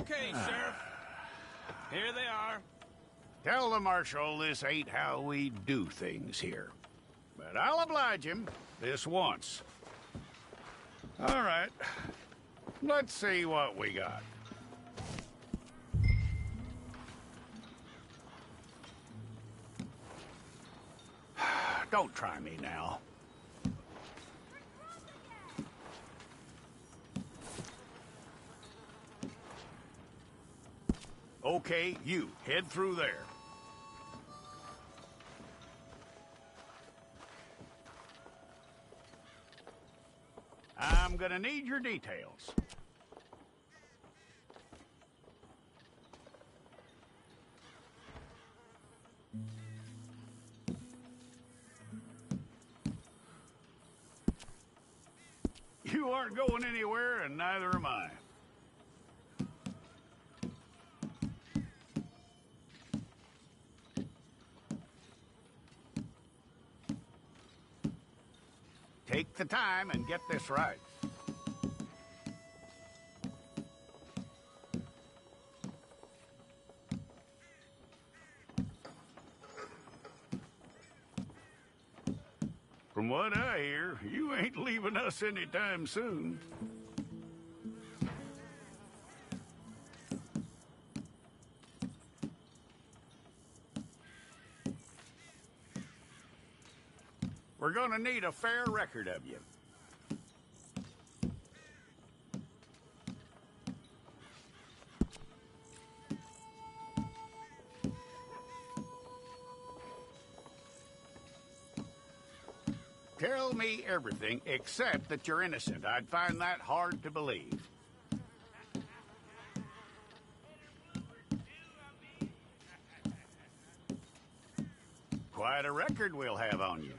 Okay, Sheriff. Here they are. Tell the Marshal this ain't how we do things here. But I'll oblige him this once. All right. Let's see what we got. Don't try me now. Okay, you head through there. I'm gonna need your details. You aren't going anywhere, and neither am I. Take the time and get this right. From what I hear, you ain't leaving us anytime soon. We're gonna need a fair record of you. Tell me everything except that you're innocent. I'd find that hard to believe. Quite a record we'll have on you.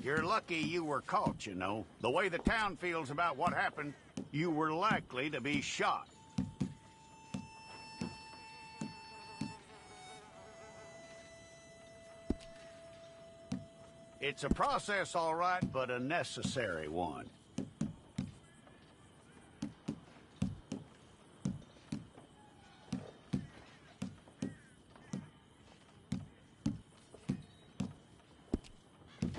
You're lucky you were caught, you know. The way the town feels about what happened, you were likely to be shot. It's a process, all right, but a necessary one.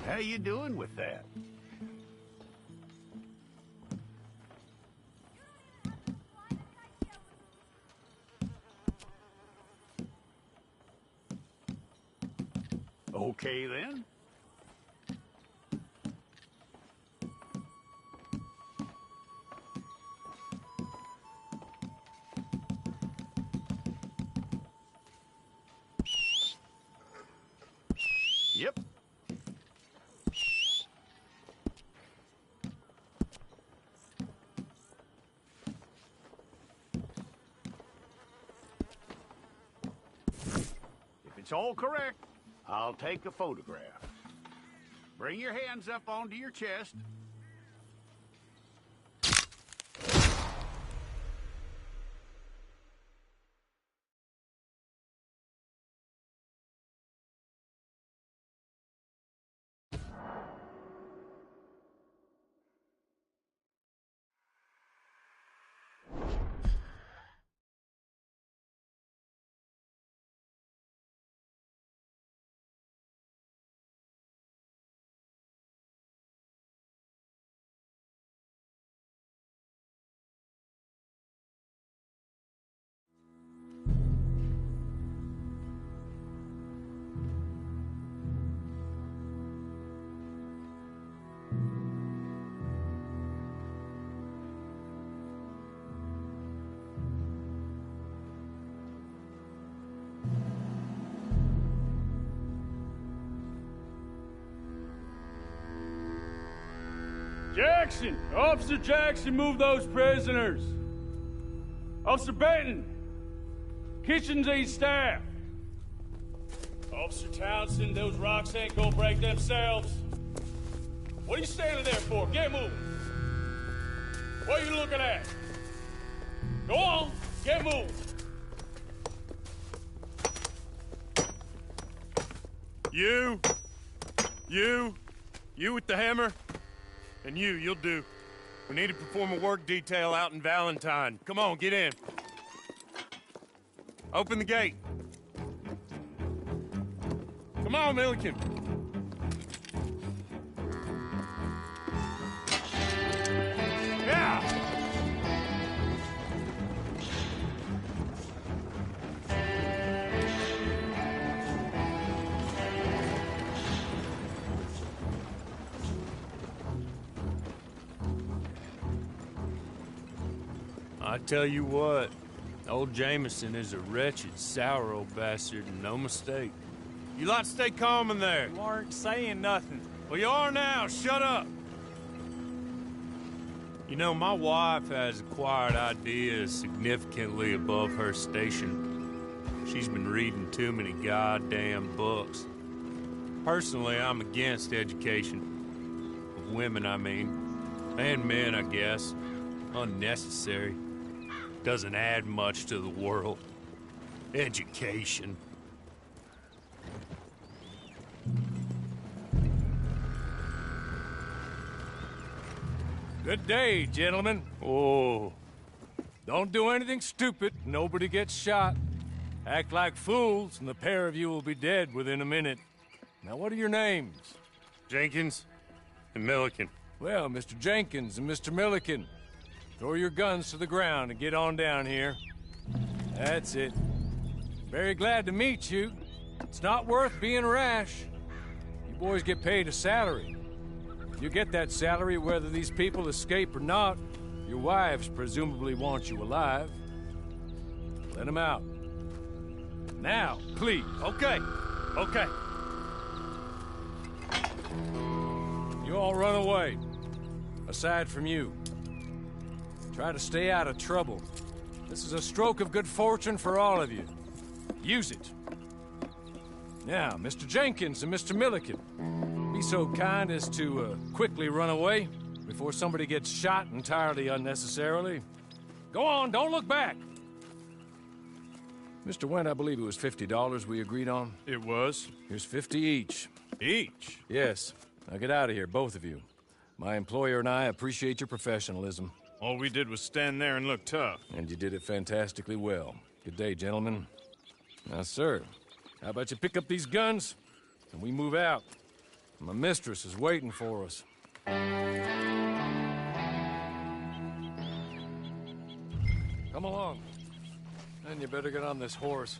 How you doing with that? Okay, then. Yep. If it's all correct, I'll take a photograph. Bring your hands up onto your chest. Jackson! Officer Jackson, move those prisoners! Officer Benton! Kitchens ain't staff! Officer Townsend, those rocks ain't gonna break themselves. What are you standing there for? Get moving! What are you looking at? Go on, get moving! You with the hammer, and you'll do. We need to perform a work detail out in Valentine. Come on, get in. Open the gate. Come on, Milliken. Yeah! I tell you what, old Jameson is a wretched, sour old bastard, and no mistake. You lot stay calm in there. You aren't saying nothing. Well, you are now. Shut up. You know, my wife has acquired ideas significantly above her station. She's been reading too many goddamn books. Personally, I'm against education. Of women, I mean. And men, I guess. Unnecessary. Doesn't add much to the world. Education. Good day, gentlemen. Oh. Don't do anything stupid. Nobody gets shot. Act like fools, and the pair of you will be dead within a minute. Now, what are your names? Jenkins and Milliken. Well, Mr. Jenkins and Mr. Milliken, throw your guns to the ground and get on down here. That's it. Very glad to meet you. It's not worth being rash. You boys get paid a salary. You get that salary whether these people escape or not. Your wives presumably want you alive. Let them out. Now, please. Okay. Okay. You all run away. Aside from you. Try to stay out of trouble. This is a stroke of good fortune for all of you. Use it. Now, Mr. Jenkins and Mr. Milliken, be so kind as to quickly run away before somebody gets shot entirely unnecessarily. Go on, don't look back. Mr. Wendt, I believe it was $50 we agreed on. It was. Here's 50 each. Each? Yes. Now get out of here, both of you. My employer and I appreciate your professionalism. All we did was stand there and look tough. And you did it fantastically well. Good day, gentlemen. Now, sir, how about you pick up these guns and we move out? My mistress is waiting for us. Come along. And you better get on this horse.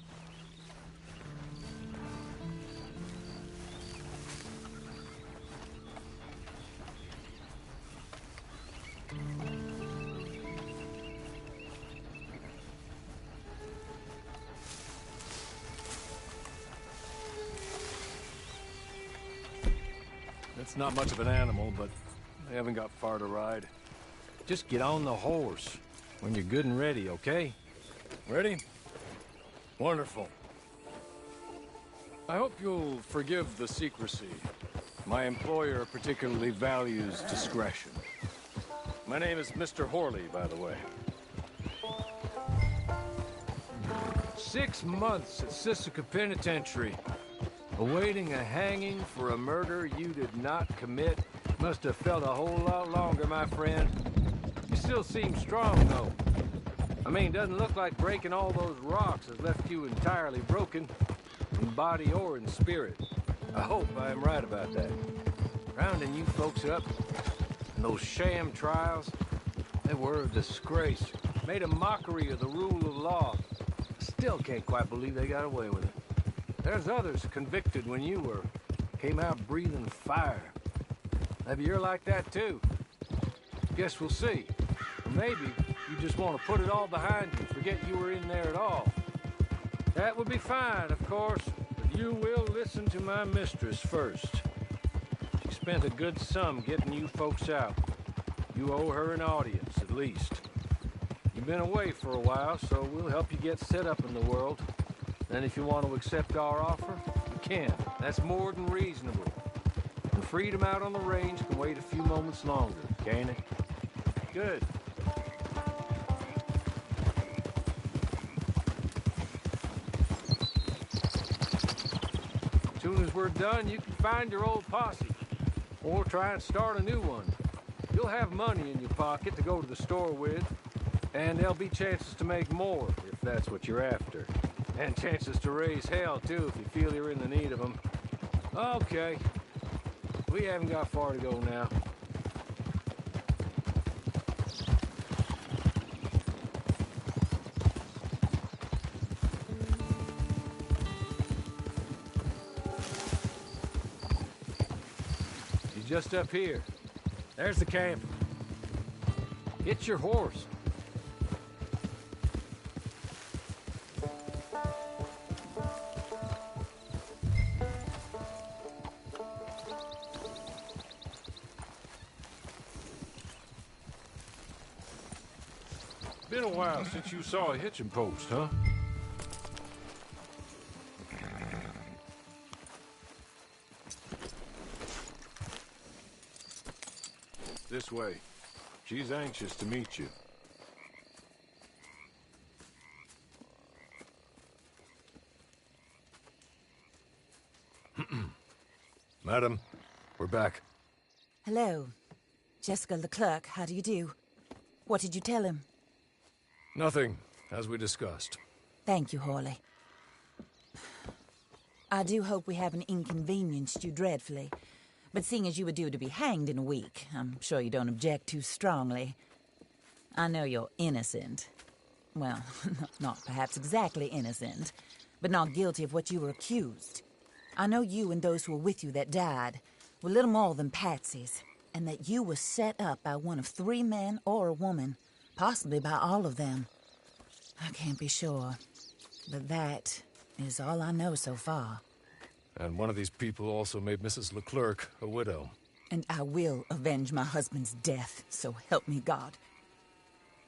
It's not much of an animal, but they haven't got far to ride. Just get on the horse when you're good and ready, okay? Ready? Wonderful. I hope you'll forgive the secrecy. My employer particularly values discretion. My name is Mr. Horley, by the way. 6 months at Sisika Penitentiary. Awaiting a hanging for a murder you did not commit. Must have felt a whole lot longer, my friend. You still seem strong, though. I mean, doesn't look like breaking all those rocks has left you entirely broken, in body or in spirit. I hope I am right about that. Rounding you folks up, and those sham trials, they were a disgrace. Made a mockery of the rule of law. Still can't quite believe they got away with it. There's others convicted when you were. Came out breathing fire. Maybe you're like that too. Guess we'll see. Or maybe you just want to put it all behind you, forget you were in there at all. That would be fine, of course, but you will listen to my mistress first. She spent a good sum getting you folks out. You owe her an audience, at least. You've been away for a while, so we'll help you get set up in the world. Then if you want to accept our offer, you can. That's more than reasonable. The freedom out on the range can wait a few moments longer, can't it? Good. As soon as we're done, you can find your old posse. Or try and start a new one. You'll have money in your pocket to go to the store with. And there'll be chances to make more, if that's what you're after. And chances to raise hell, too, if you feel you're in the need of them. Okay. We haven't got far to go now. He's just up here. There's the camp. Get your horse. Been a while since you saw a hitching post, huh? This way. She's anxious to meet you. Madam, we're back. Hello. Jessica Leclerc, how do you do? What did you tell him? Nothing, as we discussed. Thank you, Hawley. I do hope we haven't inconvenienced you dreadfully. But seeing as you were due to be hanged in a week, I'm sure you don't object too strongly. I know you're innocent. Well, not perhaps exactly innocent, but not guilty of what you were accused. I know you and those who were with you that died were little more than patsies, and that you were set up by one of 3 men or a woman, possibly by all of them. I can't be sure, but that is all I know so far. And one of these people also made Mrs. Leclerc a widow. And I will avenge my husband's death, so help me God.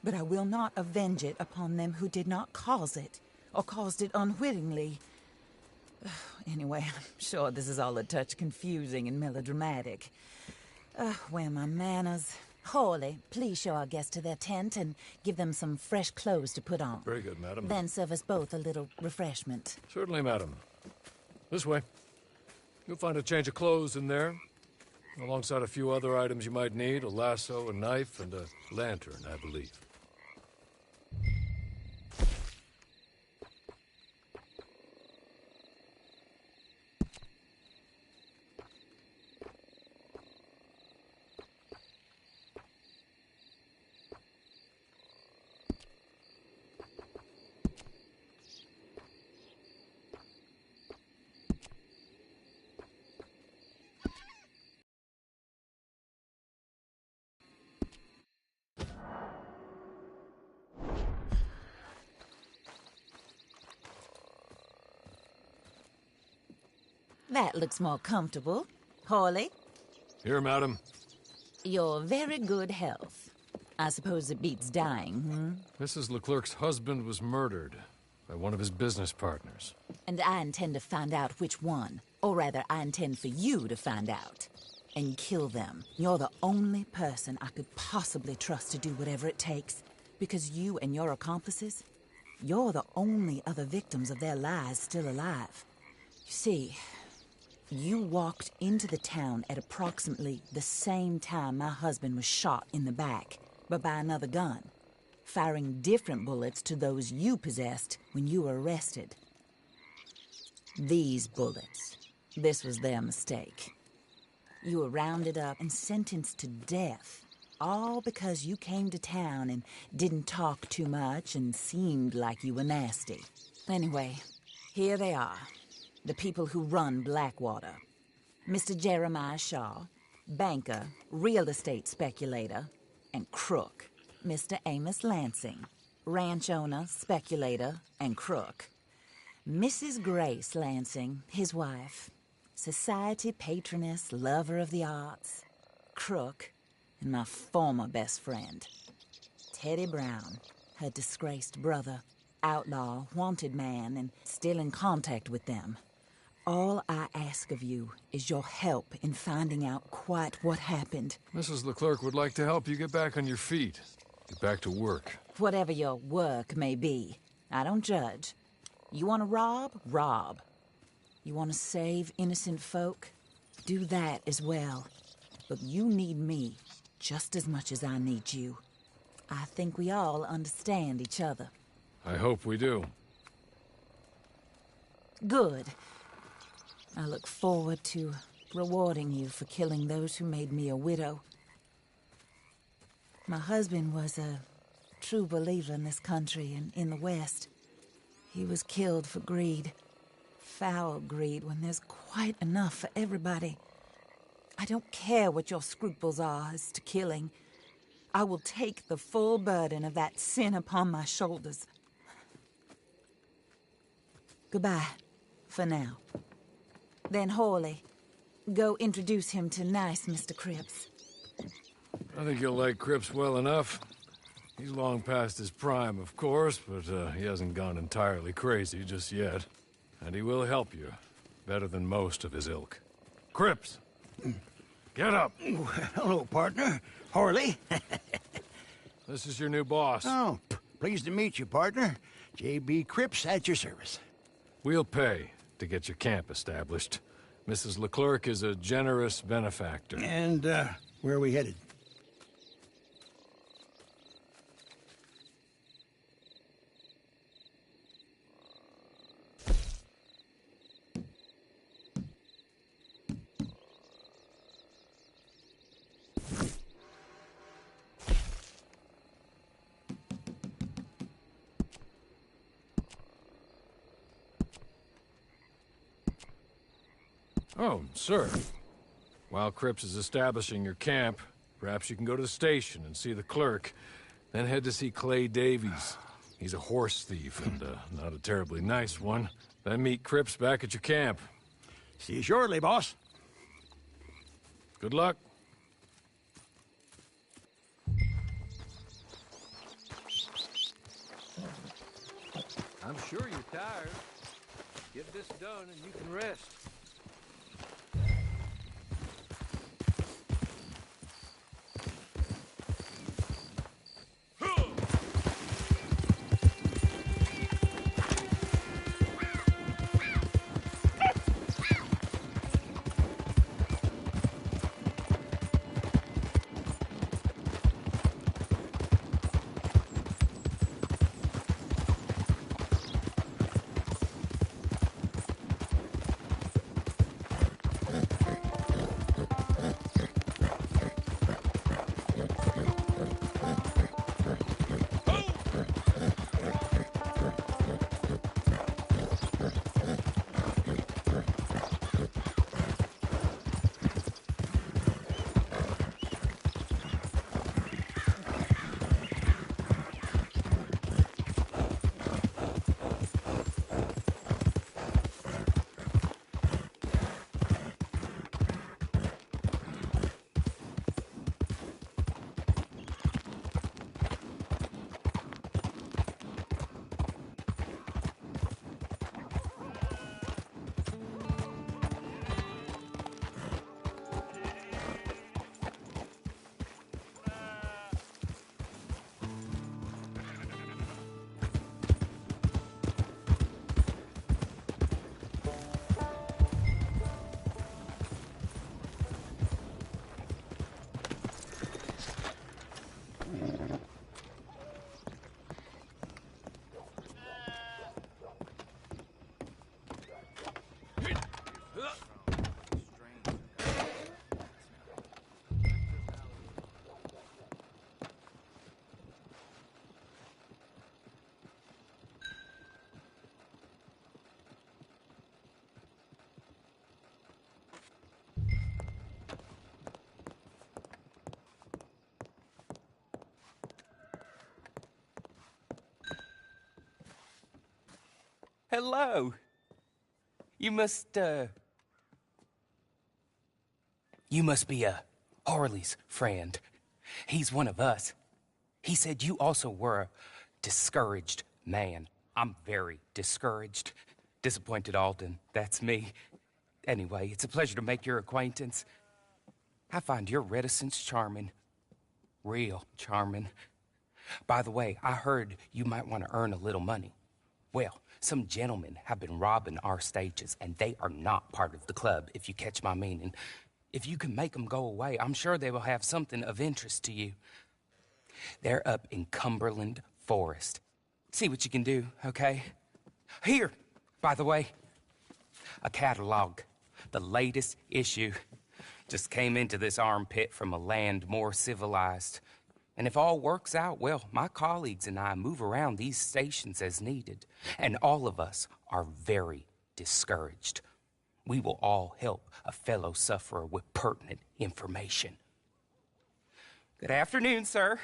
But I will not avenge it upon them who did not cause it, or caused it unwittingly. Anyway, I'm sure this is all a touch confusing and melodramatic. Where are my manners? Hawley, please show our guests to their tent and give them some fresh clothes to put on. Very good, madam. Then serve us both a little refreshment. Certainly, madam. This way. You'll find a change of clothes in there, alongside a few other items you might need, a lasso, a knife, and a lantern, I believe. That looks more comfortable. Hawley? Here, madam. Your very good health. I suppose it beats dying, Mrs. Leclerc's husband was murdered by one of his business partners. And I intend to find out which one. Or rather, I intend for you to find out. And kill them. You're the only person I could possibly trust to do whatever it takes. Because you and your accomplices, you're the only other victims of their lies still alive. You see, you walked into the town at approximately the same time my husband was shot in the back, but by another gun, firing different bullets to those you possessed when you were arrested. These bullets, this was their mistake. You were rounded up and sentenced to death, all because you came to town and didn't talk too much and seemed like you were nasty. Anyway, here they are. The people who run Blackwater. Mr. Jeremiah Shaw, banker, real estate speculator, and crook. Mr. Amos Lansing, ranch owner, speculator, and crook. Mrs. Grace Lansing, his wife, society patroness, lover of the arts, crook, and my former best friend. Teddy Brown, her disgraced brother, outlaw, wanted man, and still in contact with them. All I ask of you is your help in finding out quite what happened. Mrs. Leclerc would like to help you get back on your feet. Get back to work. Whatever your work may be, I don't judge. You want to rob? Rob. You want to save innocent folk? Do that as well. But you need me just as much as I need you. I think we all understand each other. I hope we do. Good. I look forward to rewarding you for killing those who made me a widow. My husband was a true believer in this country and in the West. He was killed for greed. Foul greed when there's quite enough for everybody. I don't care what your scruples are as to killing. I will take the full burden of that sin upon my shoulders. Goodbye, for now. Then Hawley, go introduce him to nice Mr. Cripps. I think you'll like Cripps well enough. He's long past his prime, of course, but he hasn't gone entirely crazy just yet. And he will help you, better than most of his ilk. Cripps! Get up! Hello, partner. Hawley. This is your new boss. Oh, pleased to meet you, partner. J.B. Cripps at your service. We'll pay to get your camp established. Mrs. Leclerc is a generous benefactor. And, where are we headed? Oh, sir. While Cripps is establishing your camp, perhaps you can go to the station and see the clerk, then head to see Clay Davies. He's a horse thief, and not a terribly nice one. Then meet Cripps back at your camp. See you shortly, boss. Good luck. I'm sure you're tired. Get this done and you can rest. Hello. You must be Harley's friend. He's one of us. He said you also were a discouraged man. I'm very discouraged. Disappointed Alden, that's me. Anyway, it's a pleasure to make your acquaintance. I find your reticence charming. Real charming. By the way, I heard you might want to earn a little money. Well, Some gentlemen have been robbing our stages, and they are not part of the club, if you catch my meaning. If you can make them go away, I'm sure they will have something of interest to you. They're up in Cumberland Forest. See what you can do, okay? Here, by the way, a catalog. The latest issue. Just came into this armpit from a land more civilized. And if all works out, well, my colleagues and I move around these stations as needed. And all of us are very discouraged. We will all help a fellow sufferer with pertinent information. Good afternoon, sir.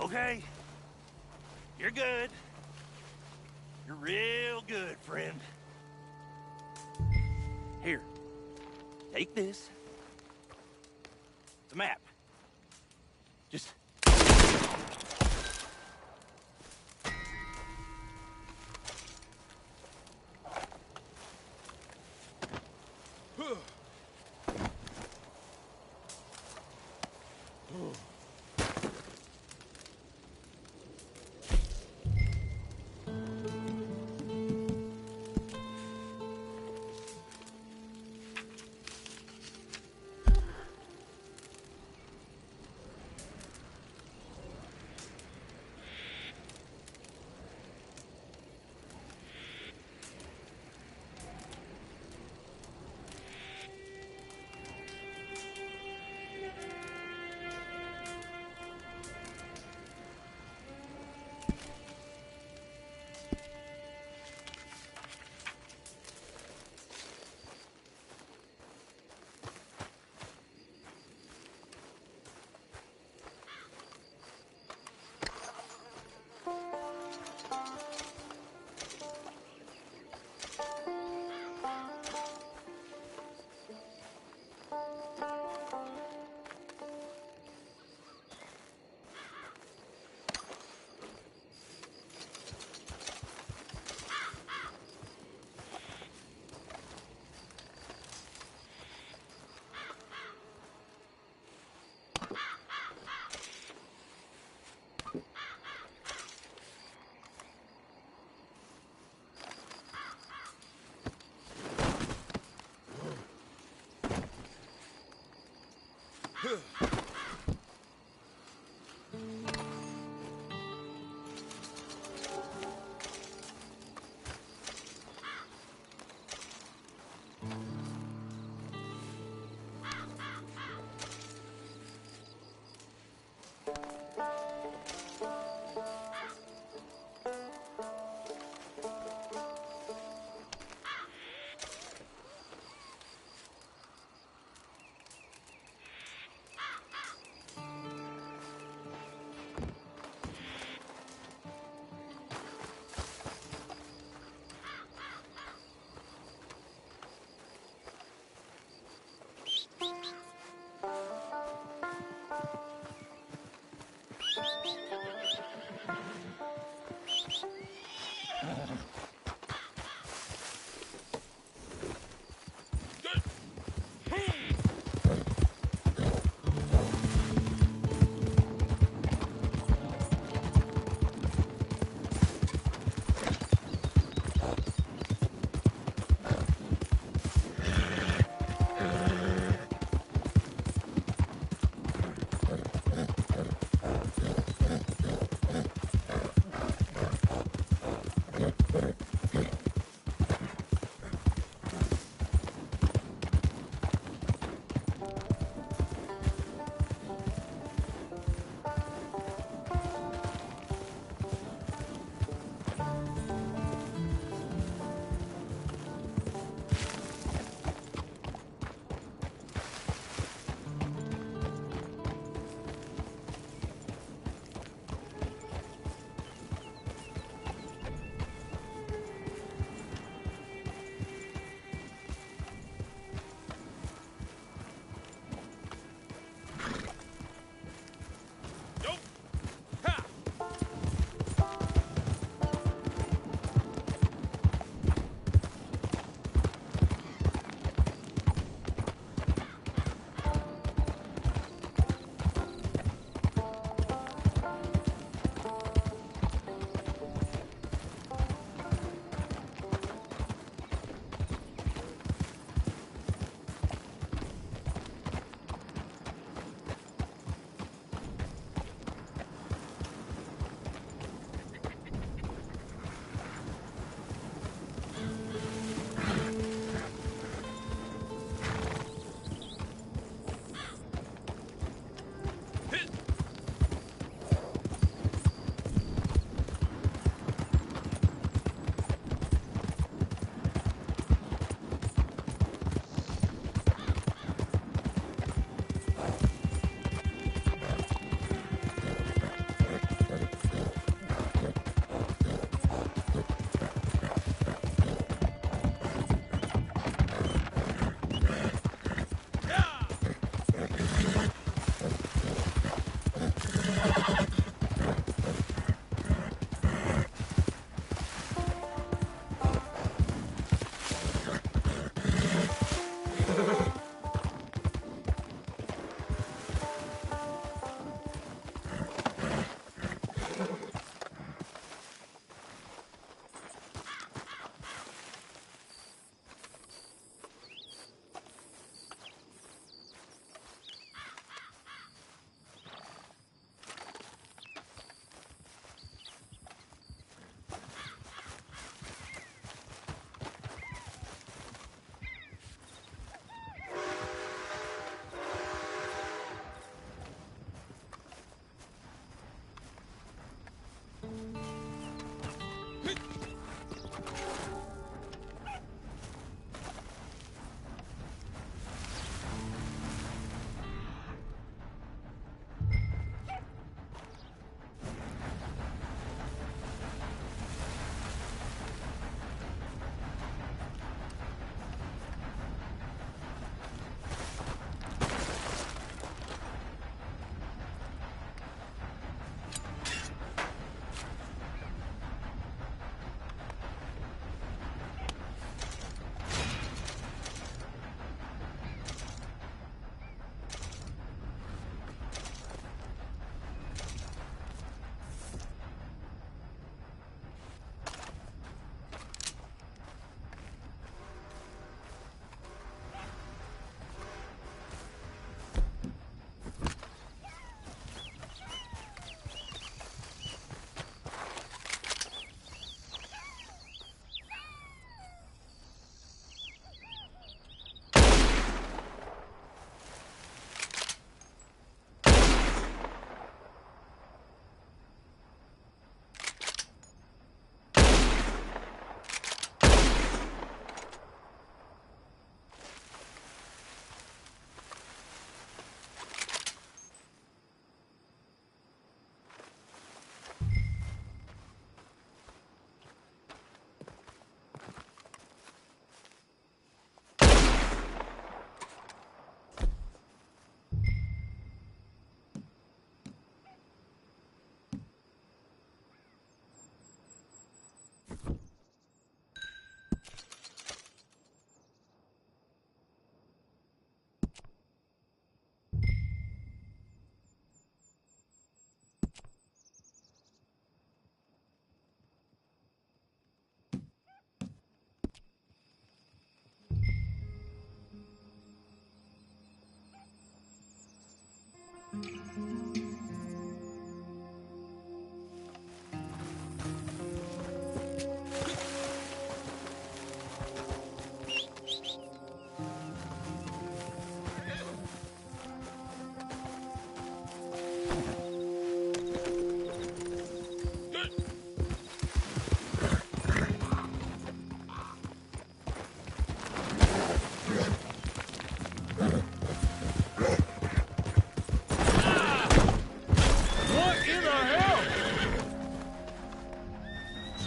Okay. You're good. You're real good, friend. Here. Take this. It's a map. Just...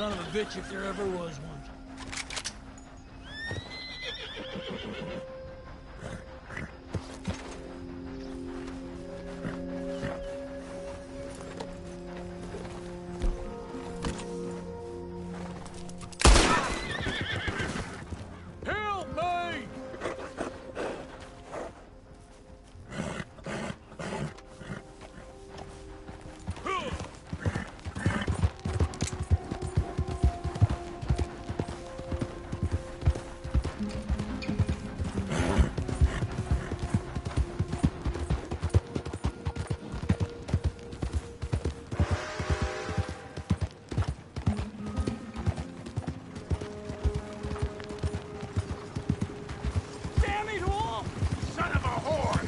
son of a bitch if there ever was one. Help me! Damn it all! Son of a whore!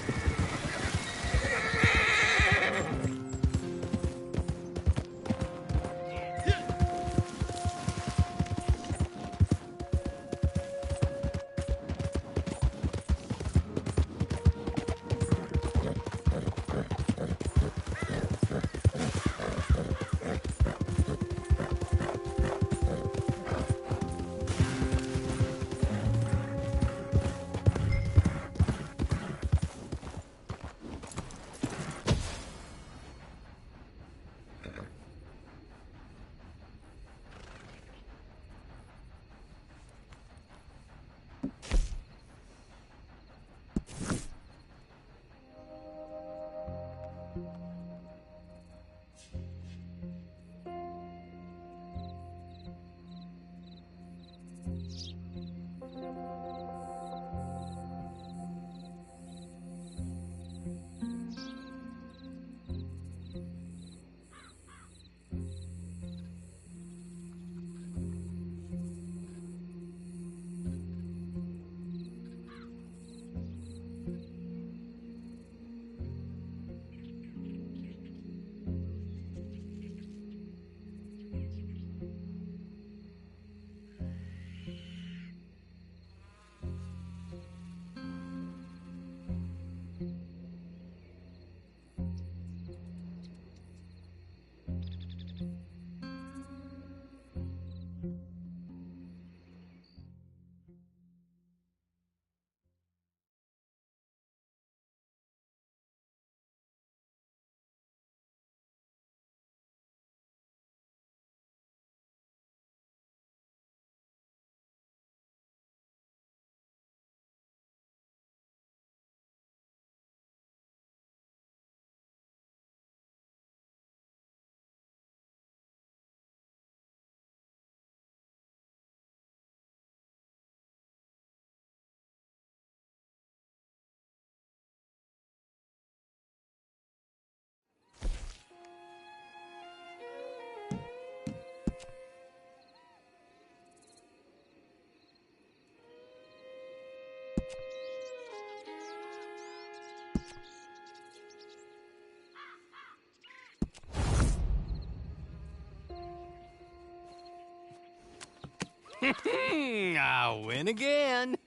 I win again.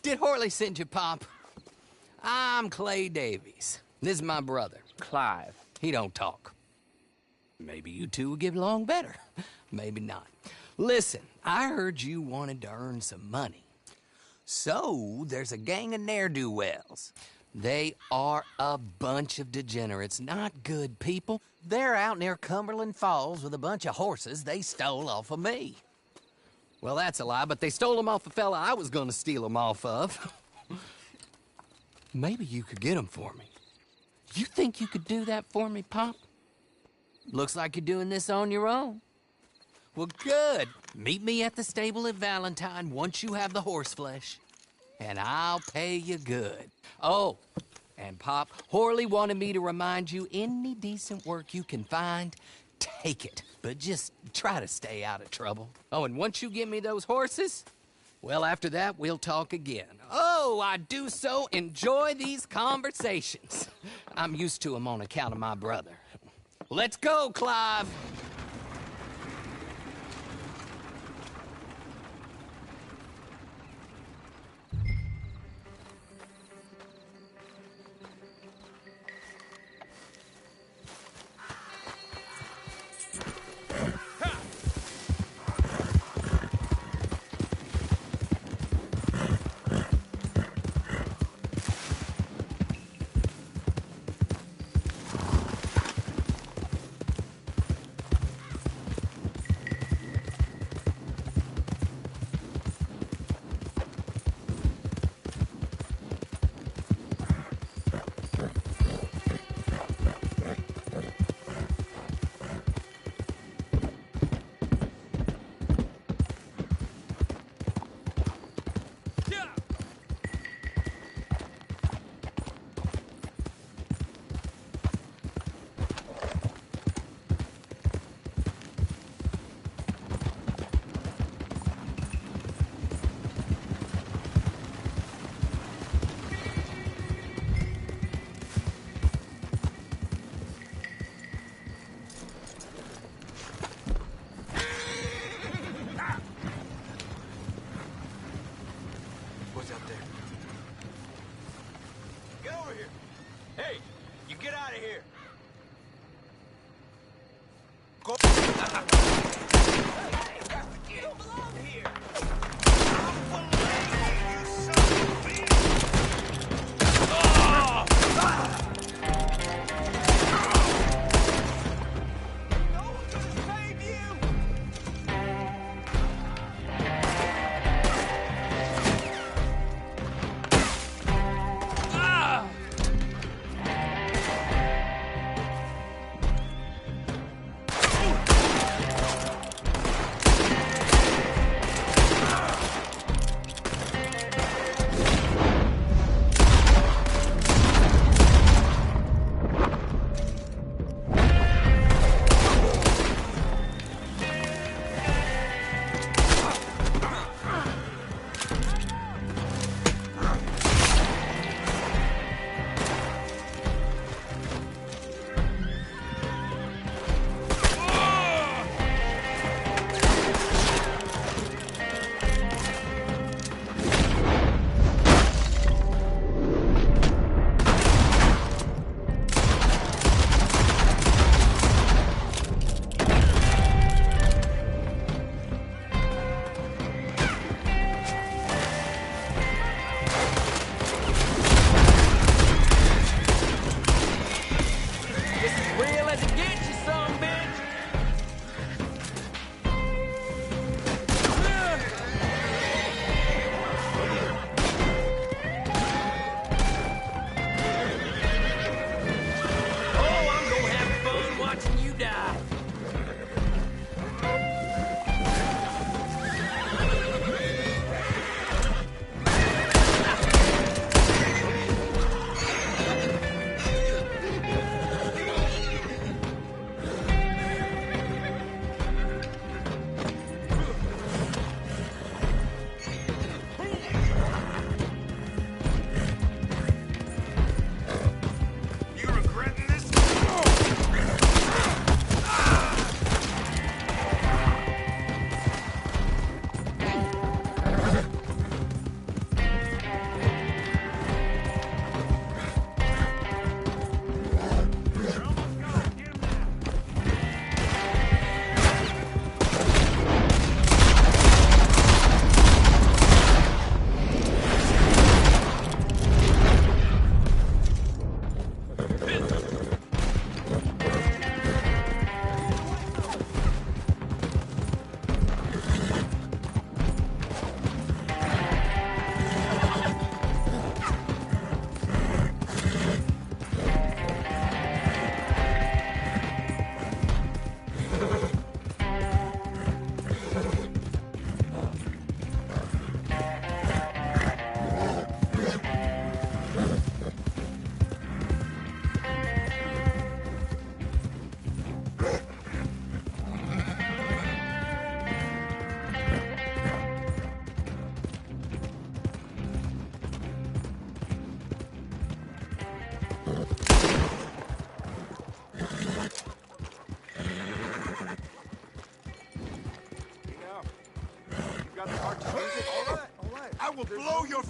Did Horley send you, Pop? I'm Clay Davies. This is my brother, Clive. He don't talk. Maybe you two will get along better. Maybe not. Listen, I heard you wanted to earn some money. So, there's a gang of ne'er-do-wells. They are a bunch of degenerates, not good people. They're out near Cumberland Falls with a bunch of horses they stole off of me. Well, that's a lie, but they stole them off the fella I was gonna steal them off of. Maybe you could get them for me. You think you could do that for me, Pop? Looks like you're doing this on your own. Well, good. Meet me at the stable at Valentine once you have the horse flesh, and I'll pay you good. Oh, and Pop, Horley wanted me to remind you, any decent work you can find, take it. But just try to stay out of trouble. Oh, and once you give me those horses, well, after that, we'll talk again. Oh, I do so enjoy these conversations. I'm used to them on account of my brother. Let's go, Clive.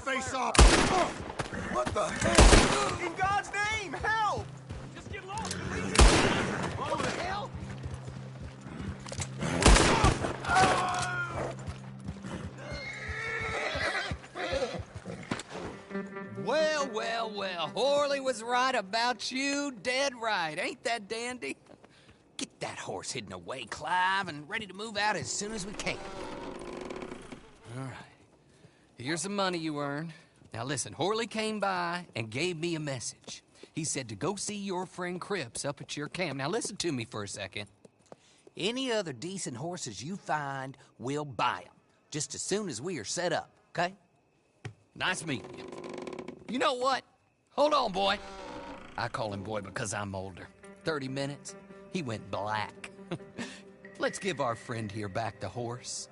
face off! What the hell? In God's name, help! Just get lost and leave. What the hell? Well, well, well. Horley was right about you. Dead right. Ain't that dandy? Get that horse hidden away, Clive, and ready to move out as soon as we can. All right. Here's the money you earned. Now listen, Horley came by and gave me a message. He said to go see your friend Cripps up at your camp. Now listen to me for a second. Any other decent horses you find, we'll buy them. Just as soon as we are set up, okay? Nice meeting you. You know what? Hold on, boy. I call him boy because I'm older. 30 minutes, he went black. Let's give our friend here back the horse.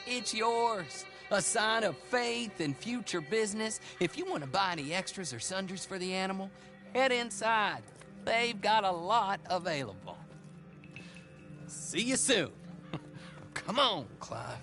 It's yours. A sign of faith and future business. If you want to buy any extras or sundries for the animal, head inside. They've got a lot available. See you soon. Come on, Clive.